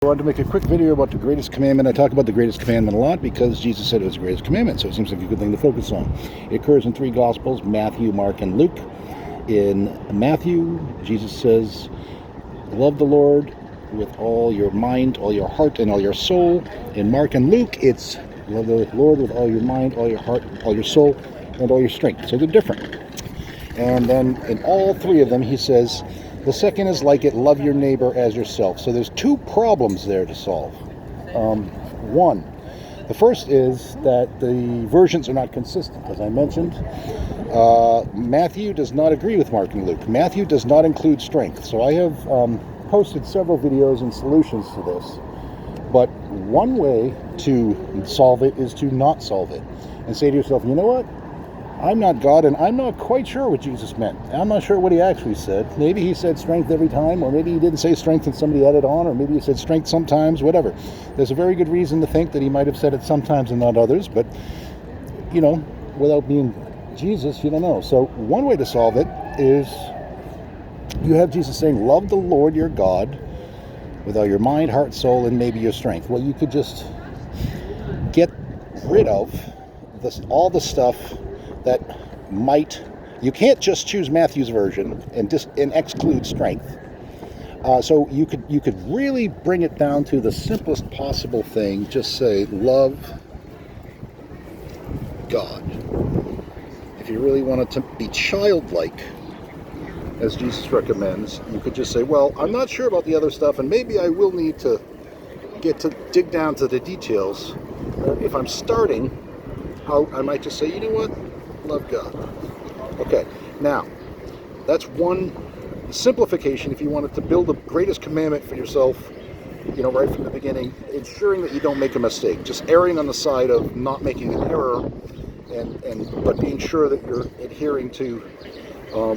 I wanted to make a quick video about the greatest commandment. I talk about the greatest commandment a lot because Jesus said it was the greatest commandment, so it seems like a good thing to focus on. It occurs in three Gospels, Matthew, Mark, and Luke. In Matthew, Jesus says, love the Lord with all your mind, all your heart, and all your soul. In Mark and Luke, it's love the Lord with all your mind, all your heart, all your soul, and all your strength. So they're different. And then in all three of them, he says, the second is like it, love your neighbor as yourself. So there's two problems there to solve. One, the first is that the versions are not consistent. As I mentioned, Matthew does not agree with Mark and Luke. Matthew does not include strength. So I have posted several videos and solutions to this. But one way to solve it is to not solve it and say to yourself, you know what? I'm not God, and I'm not quite sure what Jesus meant. I'm not sure what he actually said. Maybe he said strength every time, or maybe he didn't say strength and somebody added on, or maybe he said strength sometimes, whatever. There's a very good reason to think that he might have said it sometimes and not others, but, you know, without being Jesus, you don't know. So one way to solve it is you have Jesus saying, love the Lord your God with all your mind, heart, soul, and maybe your strength. Well, you could just get rid of all the stuff that might, you can't just choose Matthew's version and exclude strength. So you could really bring it down to the simplest possible thing. Just say, love God. If you really wanted to be childlike, as Jesus recommends, you could just say, well, I'm not sure about the other stuff, and maybe I will need to dig down to the details. If I'm starting, I might just say, you know what? Love God. Okay, now, that's one simplification if you wanted to build the greatest commandment for yourself, you know, right from the beginning, ensuring that you don't make a mistake, just erring on the side of not making an error, but being sure that you're adhering to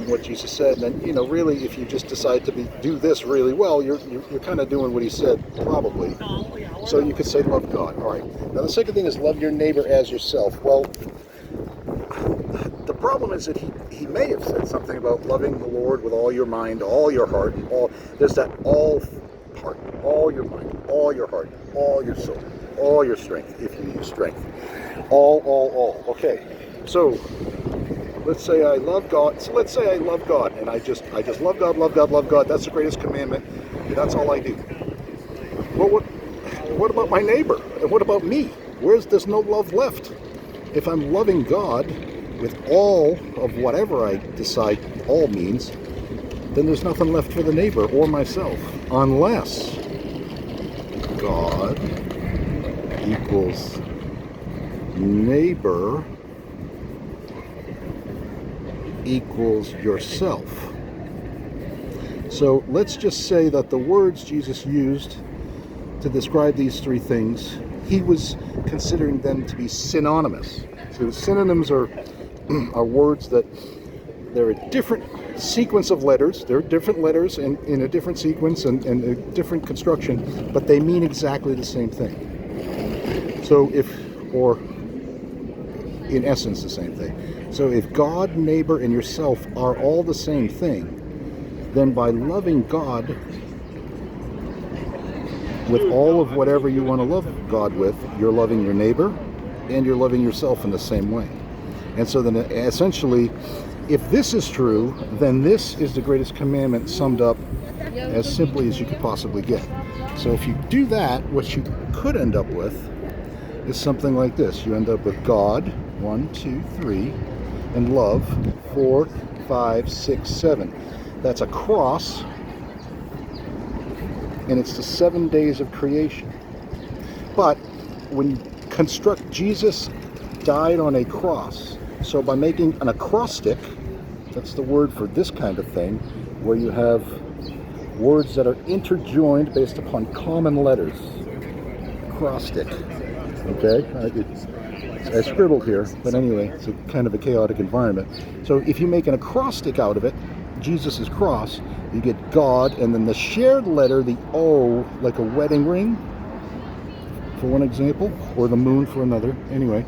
what Jesus said. And then, you know, really, if you just decide to do this really well, you're kind of doing what he said, probably. So you could say love God. All right. Now, the second thing is love your neighbor as yourself. Well, the problem is that he may have said something about loving the Lord with all your mind, all your heart, and there's that all part, all your mind, all your heart, all your soul, all your strength, if you use strength. All. Okay, so let's say I love God. So let's say I love God, and I just love God, love God, love God. That's the greatest commandment, and that's all I do. Well, what about my neighbor? And what about me? There's no love left? If I'm loving God with all of whatever I decide all means, then there's nothing left for the neighbor or myself, unless God equals neighbor equals yourself. So let's just say that the words Jesus used to describe these three things, he was considering them to be synonymous. So synonyms are words that they're a different sequence of letters. They're different letters in a different sequence and a different construction, but they mean exactly the same thing. So or in essence, the same thing. So if God, neighbor, and yourself are all the same thing, then by loving God with all of whatever you want to love God with, you're loving your neighbor and you're loving yourself in the same way. And so then essentially, if this is true, then this is the greatest commandment summed up as simply as you could possibly get. So if you do that, what you could end up with is something like this. You end up with God, 1, 2, 3, and love, 4, 5, 6, 7. That's a cross, and it's the 7 days of creation. But when you construct, Jesus died on a cross. So by making an acrostic, that's the word for this kind of thing, where you have words that are interjoined based upon common letters. Acrostic. Okay? I scribbled here, but anyway, it's a kind of a chaotic environment. So if you make an acrostic out of it, Jesus' cross, you get God, and then the shared letter, the O, like a wedding ring, for one example, or the moon for another. Anyway,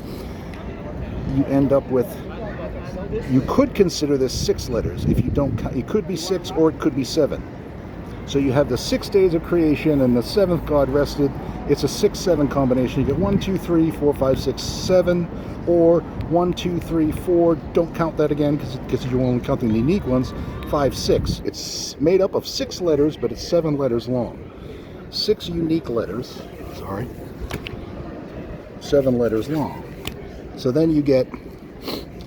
you end up with, you could consider this 6 letters. If you don't count, it could be 6 or it could be 7. So you have the 6 days of creation and the seventh God rested. It's a 6-7 combination. You get 1, 2, 3, 4, 5, 6, 7, or 1, 2, 3, 4. Don't count that again because you're only counting the unique ones. 5, 6. It's made up of 6 letters, but it's 7 letters long. 6 unique letters. Sorry. 7 letters long. So then you get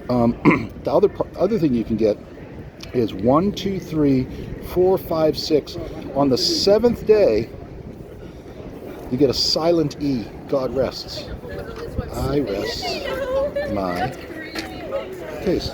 the other thing you can get is 1, 2, 3, 4, 5, 6. On the 7th day, you get a silent E. God rests. I rest my case.